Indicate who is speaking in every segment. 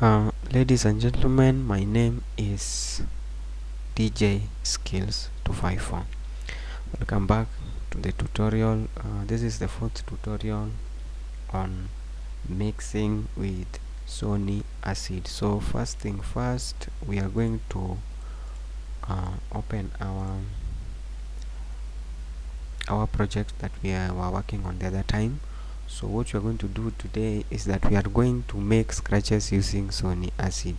Speaker 1: Ladies and gentlemen, my name is DJ Skills 254. Welcome back to the tutorial. This is the fourth tutorial on mixing with Sony ACID. So first thing first, we are going to open our project that we were working on the other time. So what we are going to do today is that we are going to make scratches using Sony ACID.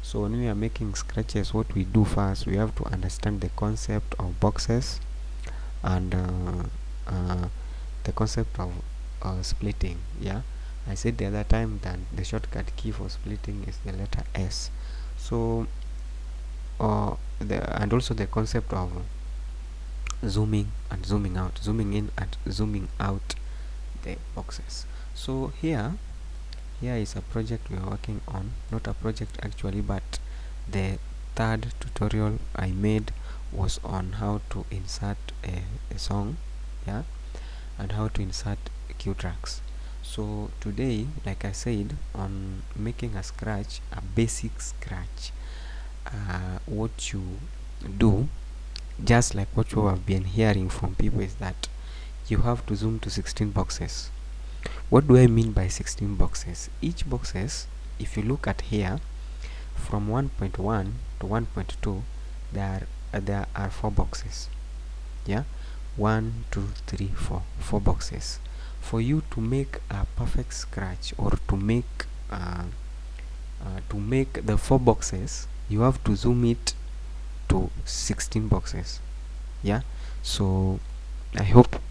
Speaker 1: So when we are making scratches, what we do first, we have to understand the concept of boxes and the concept of splitting. Yeah, I said the other time that the shortcut key for splitting is the letter S. So and also the concept of zooming and zooming out, zooming in and zooming out the boxes. So here is a project we are working on, not a project actually, but the third tutorial I made was on how to insert a song, yeah, and how to insert cue tracks. So today, like I said, on making a scratch, a basic scratch, what you do, just like what you have been hearing from people, is that you have to zoom to 16 boxes. What do I mean by 16 boxes? Each boxes, if you look at here, from 1.1 to 1.2, there are 4 boxes. Yeah, 1, 2, 3, 4, 4 boxes. For you to make a perfect scratch, or to make the 4 boxes, you have to zoom it to 16 boxes. Yeah, so I hope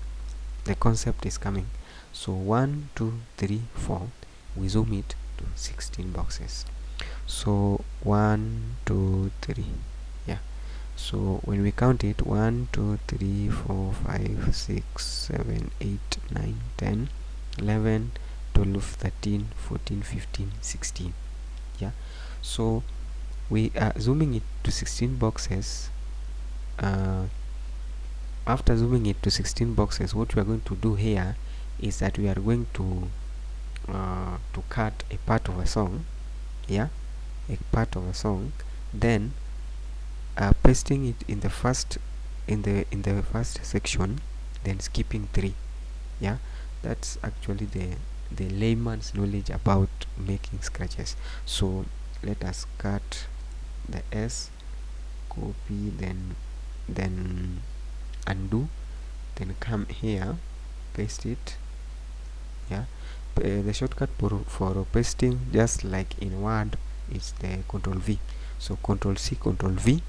Speaker 1: the concept is coming. So 1, 2, 3, 4, we zoom it to 16 boxes. So 1, 2, 3, yeah. So when we count it, 1, 2, 3, 4, 5, 6, 7, 8, 9, 10, 11, 12, 13, 14, 15, 16. Yeah, so we are zooming it to 16 boxes. After zooming it to 16 boxes, what we are going to do here is that we are going to cut a part of a song, yeah, a part of a song, then pasting it in the first section, then skipping 3. Yeah, that's actually the layman's knowledge about making scratches. So let us cut the S, copy, then undo, then come here, paste it. Yeah, the shortcut for pasting, just like in Word, is the Ctrl V. So Ctrl C, Ctrl V.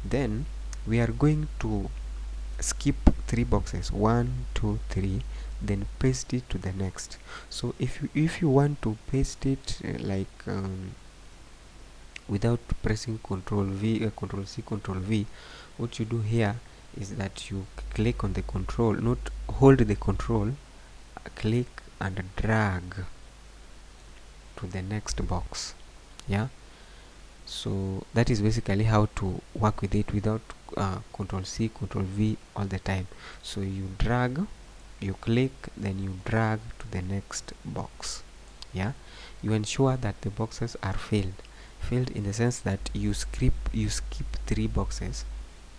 Speaker 1: Then we are going to skip 3 boxes, 1, 2, 3, then paste it to the next. So if you want to paste it without pressing Ctrl V, Ctrl C, Ctrl V, what you do here is that you click on the control, not hold the control, click and drag to the next box. Yeah, so that is basically how to work with it without Ctrl C, Ctrl V all the time. So you drag, you click, then you drag to the next box. Yeah, you ensure that the boxes are filled in the sense that you skip 3 boxes,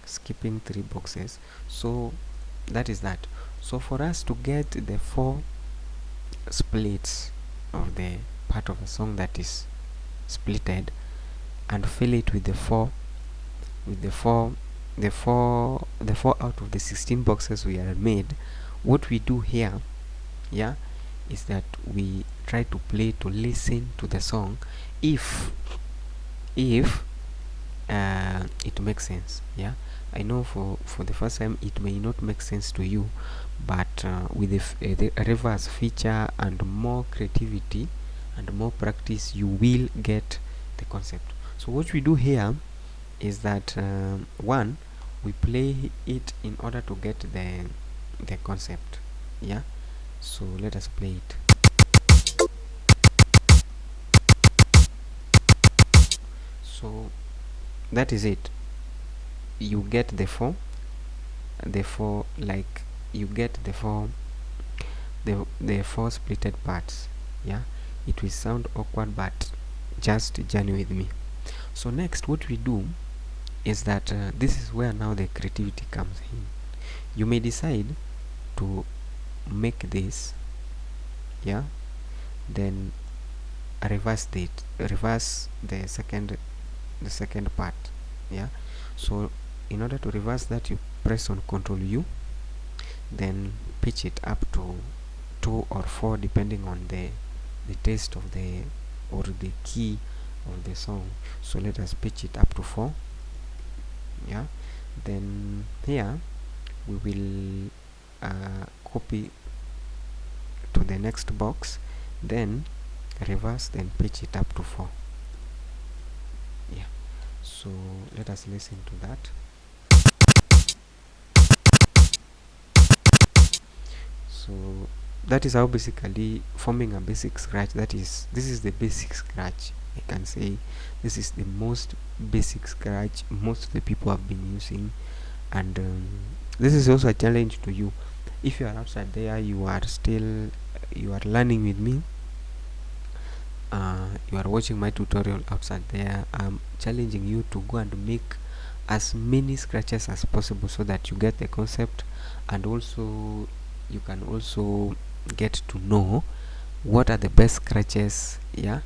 Speaker 1: skipping 3 boxes. So that is that. So for us to get the 4 splits of the part of a song that is splitted and fill it with the 4 out of the 16 boxes we are made, what we do here, yeah, is that we try to listen to the song if it makes sense. Yeah, I know for the first time it may not make sense to you, but with the reverse feature and more creativity and more practice, you will get the concept. So what we do here is that one, we play it in order to get the concept. Yeah, so let us play it. So that is it. You get the 4, like you get the 4 splitted parts. Yeah, it will sound awkward, but just journey with me. So next what we do is that this is where now the creativity comes in. You may decide to make this, yeah, then reverse the second part, yeah. So in order to reverse that, you press on Ctrl U, then pitch it up to 2 or 4 depending on the taste of the or the key of the song. So let us pitch it up to 4, yeah. Then here we will copy to the next box, then reverse, then pitch it up to 4, yeah. So let us listen to that. So that is how basically forming a basic scratch, this is the basic scratch. I can say this is the most basic scratch most of the people have been using, and this is also a challenge to you. If you are outside there, you are learning with me, you are watching my tutorial outside there, I'm challenging you to go and make as many scratches as possible so that you get the concept, and also you can also get to know what are the best scratches, yeah.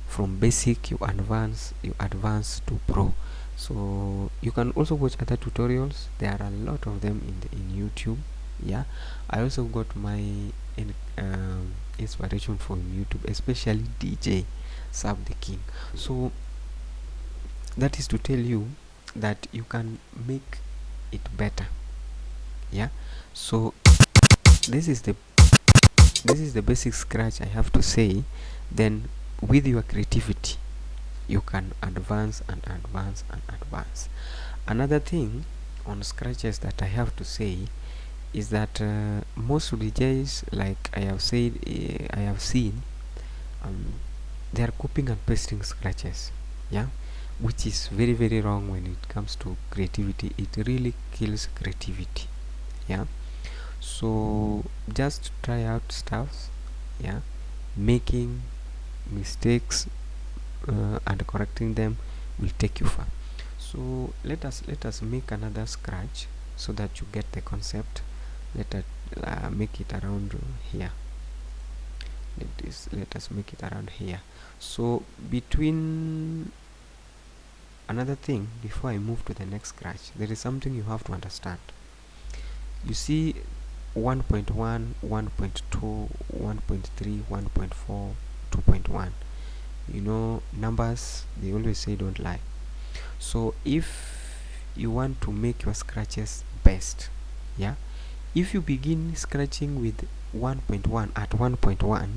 Speaker 1: From basic you advance to pro. So you can also watch other tutorials, there are a lot of them in YouTube, yeah. I also got my inspiration from YouTube, especially DJ Sub the King. So that is to tell you that you can make it better, yeah. So this is the basic scratch, I have to say. Then with your creativity you can advance and advance and advance. Another thing on scratches that I have to say is that most DJs, like I have said, I have seen, they are copying and pasting scratches, yeah, which is very very wrong when it comes to creativity. It really kills creativity, yeah. So just try out stuff, yeah. Making mistakes and correcting them will take you far. So let us make another scratch so that you get the concept. Let us make it around here. Let us make it around here. So between another thing, before I move to the next scratch, there is something you have to understand. You see 1.1, 1.2, 1.3, 1.4, 2.1. You know, numbers, they always say don't lie. So if you want to make your scratches best, yeah, if you begin scratching with 1.1 at 1.1,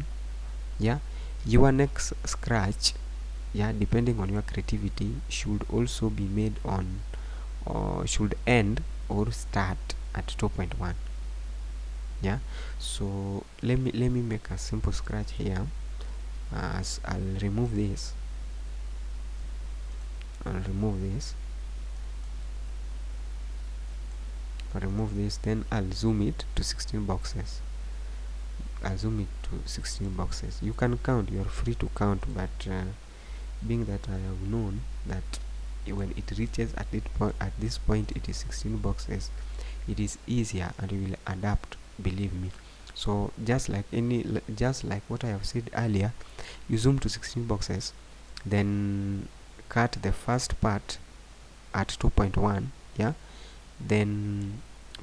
Speaker 1: yeah, your next scratch, yeah, depending on your creativity, should also be made on, or should end or start at 2.1, yeah. So let me make a simple scratch here. As I'll remove this, then I'll zoom it to 16 boxes. You can count, you're free to count, but being that I have known that when it reaches at this point it is 16 boxes, it is easier and you will adapt, believe me. So just like what I have said earlier, you zoom to 16 boxes, then cut the first part at 2.1, yeah, then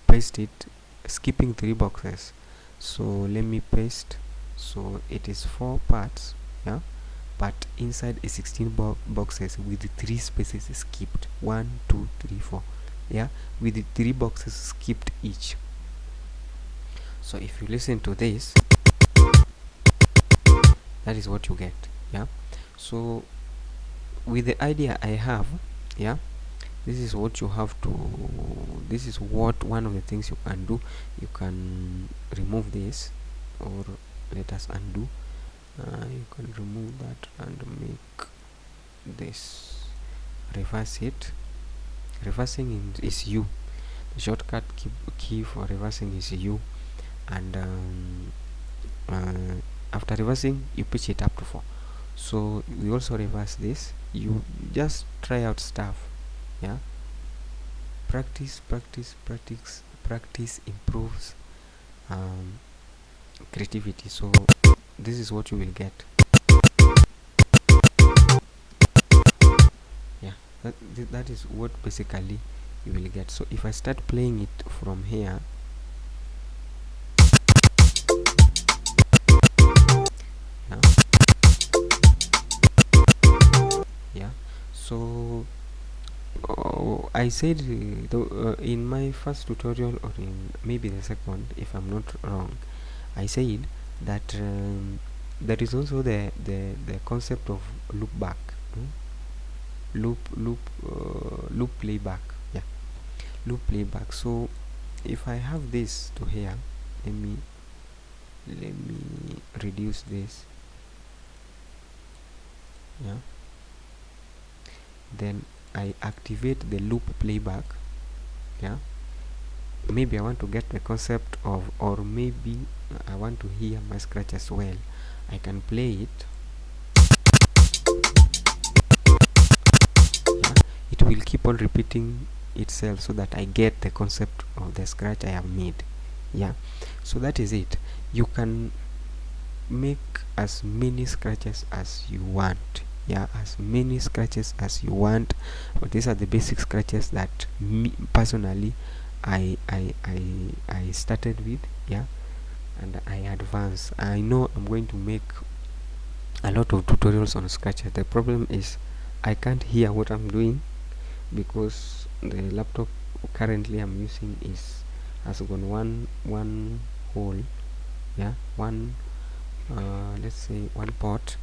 Speaker 1: paste it, skipping 3 boxes. So let me paste, so it is 4 parts, yeah, but inside a 16 boxes with the 3 spaces skipped, 1 2 3 4, yeah, with the 3 boxes skipped each. So if you listen to this, that is what you get, yeah. So with the idea I have, yeah, this is what you have to, this is what one of the things you can do. You can remove this, or let us undo. You can remove that and make this, reverse it. Reversing is U. The shortcut key for reversing is U, and after reversing you pitch it up to 4. So we also reverse this. You just try out stuff. Yeah, practice, practice, practice, practice improves creativity. So this is what you will get. Yeah, that is what basically you will get. So if I start playing it from here, yeah, yeah. So I said in my first tutorial, or in maybe the second, if I'm not wrong, I said that there is also the concept of loop back, loop playback. Yeah, loop playback. So if I have this to here, let me reduce this. Yeah, then I activate the loop playback. Yeah, maybe I want to get the concept of, or maybe I want to hear my scratch as well. I can play it. Yeah, it will keep on repeating itself so that I get the concept of the scratch I have made. Yeah, so that is it. You can make as many scratches as you want. Yeah, as many scratches as you want, but these are the basic scratches that me personally I started with. Yeah, and I advance. I know I'm going to make a lot of tutorials on scratches. The problem is I can't hear what I'm doing because the laptop currently I'm using has gone one hole. Yeah, one let's say one port.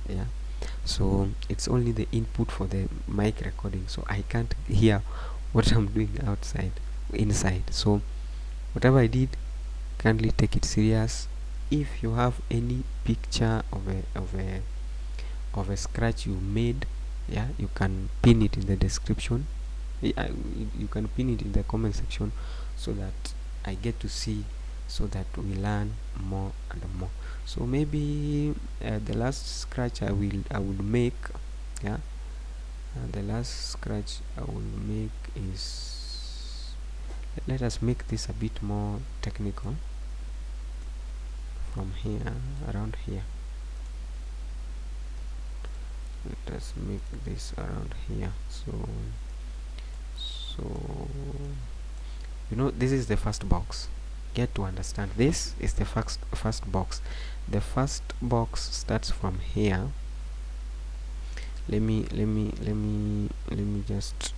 Speaker 1: Yeah, so it's only the input for the mic recording, so I can't hear what I'm doing inside. So whatever I did, kindly take it serious. If you have any picture of a scratch you made, yeah, you can pin it in the description. You can pin it in the comment section so that I get to see, so that we learn more and more. So maybe the last scratch I will make, yeah, the last scratch I will make is, let us make this a bit more technical. From here, around here, let us make this around here. So this is the first box. Get to understand, this is the first box. The first box starts from here. Let me just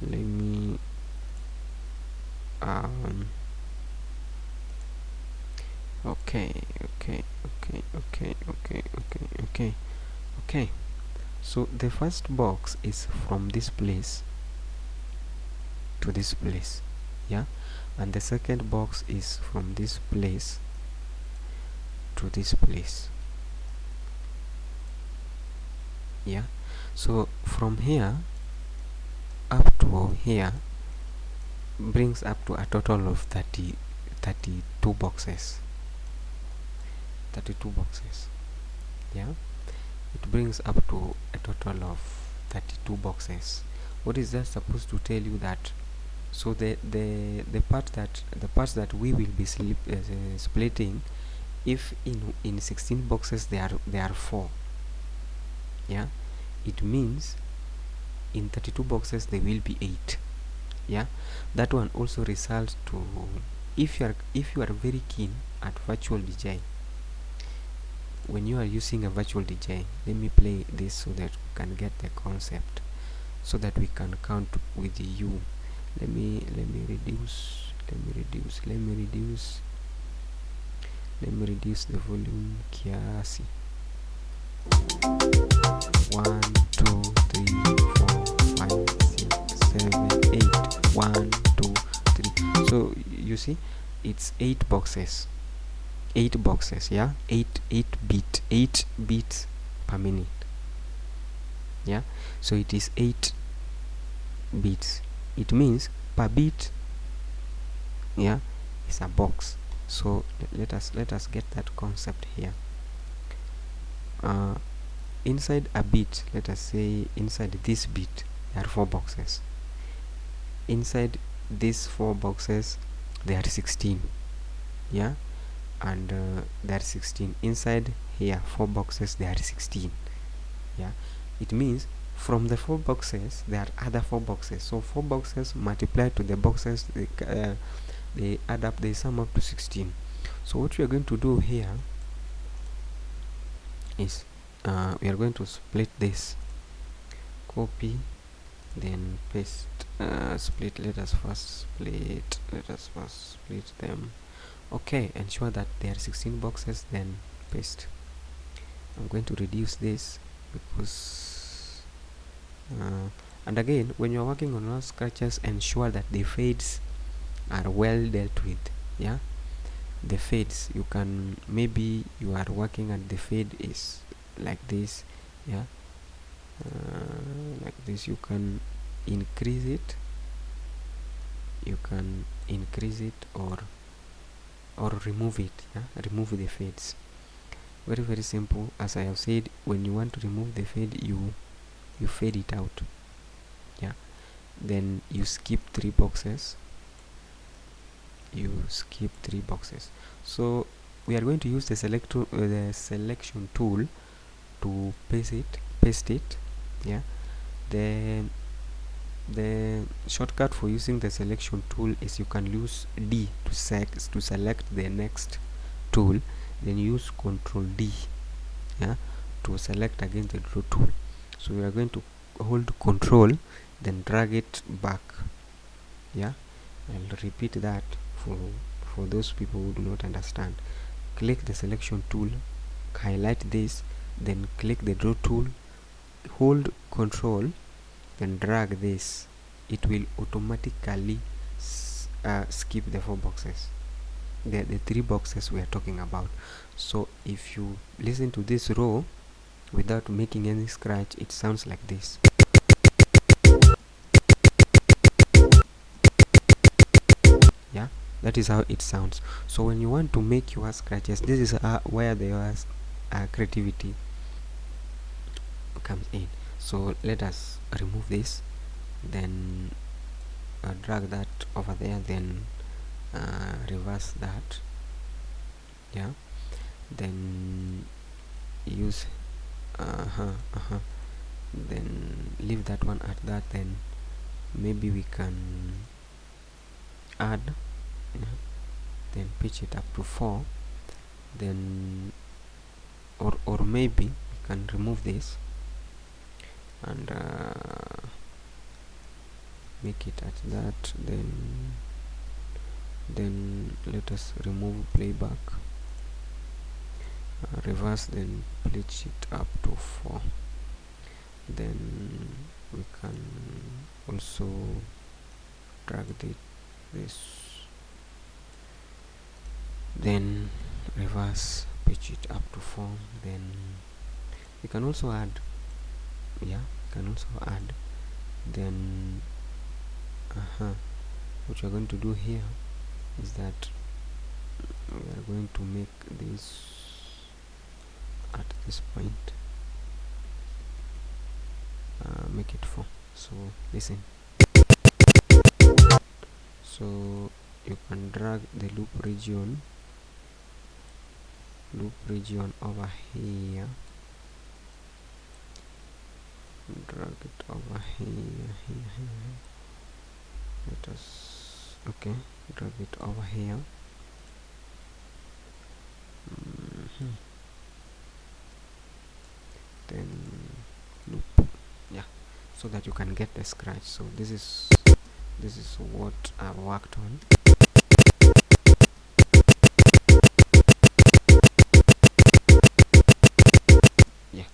Speaker 1: let me okay. So the first box is from this place to this place. Yeah, and the second box is from this place to this place. Yeah, so from here up to here brings up to a total of 32 boxes. 32 boxes. Yeah, it brings up to a total of 32 boxes. What is that supposed to tell you? That so the parts that we will be splitting, if in 16 boxes there are 4, yeah, it means in 32 boxes there will be 8. Yeah, that one also results to, if you are very keen at virtual DJ, when you are using a virtual DJ, let me play this so that we can get the concept, so that we can count with you. Let me reduce the volume kiasi. 1 2 3 4 5 6 7 8. 1 2 3. So you see, it's 8 boxes. 8 boxes. Yeah, 8 beats per minute. Yeah, so it is 8 beats. It means per beat, yeah, is a box. So let us get that concept here. uh, inside a bit, let us say inside this bit there are 4 boxes. Inside these 4 boxes there are 16, yeah, and there are 16 inside here. 4 boxes, there are 16, yeah. It means from the 4 boxes there are other 4 boxes, so 4 boxes multiplied to the boxes, they add up, they sum up to 16. So what we are going to do here is we are going to split this, copy, then paste, split. Let us first split them. Okay, ensure that there are 16 boxes, then paste. I'm going to reduce this because and again, when you're working on all scratches, ensure that the fades are well dealt with, yeah. The fades, you can, maybe you are working and the fade is like this, yeah, like this. You can increase it, or remove it, yeah. Remove the fades. Very, very simple. As I have said, when you want to remove the fade, you fade it out, yeah. Then you skip 3 boxes, so we are going to use the selection tool to paste it, yeah. The shortcut for using the selection tool is you can use D to select the next tool, then use Control D, yeah, to select again the draw tool. So we are going to hold Control, then drag it back, yeah. I'll repeat that for those people who do not understand. Click the selection tool, highlight this, then click the draw tool, hold Control, then drag this. It will automatically skip the 4 boxes, the 3 boxes we are talking about. So if you listen to this row without making any scratch, it sounds like this. Yeah, that is how it sounds. So when you want to make your scratches, this is where the creativity comes in. So let us remove this, then drag that over there, then reverse that, yeah. Then use then leave that one at that. Then maybe we can add, yeah, then pitch it up to 4, then or maybe we can remove this and make it at that. Then let us remove playback, reverse, then pitch it up to 4. Then we can also drag this, then reverse, pitch it up to 4. Then we can also add, yeah, then what we're going to do here is that we are going to make this at this point, make it 4. So listen, so you can drag the loop region over here, drag it over here. Let us, okay, drag it over here. Then loop, yeah, so that you can get the scratch. So this is what I've worked on. Yeah,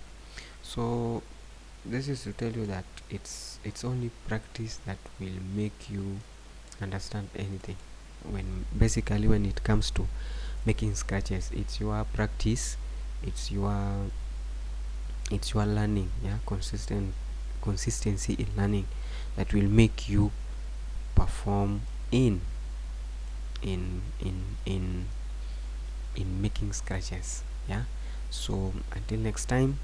Speaker 1: so this is to tell you that it's only practice that will make you understand anything. When it comes to making scratches, it's your practice, it's your learning, yeah, consistency in learning that will make you perform in making scratches, yeah. So until next time,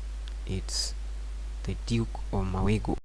Speaker 1: it's the Duke of Mawego.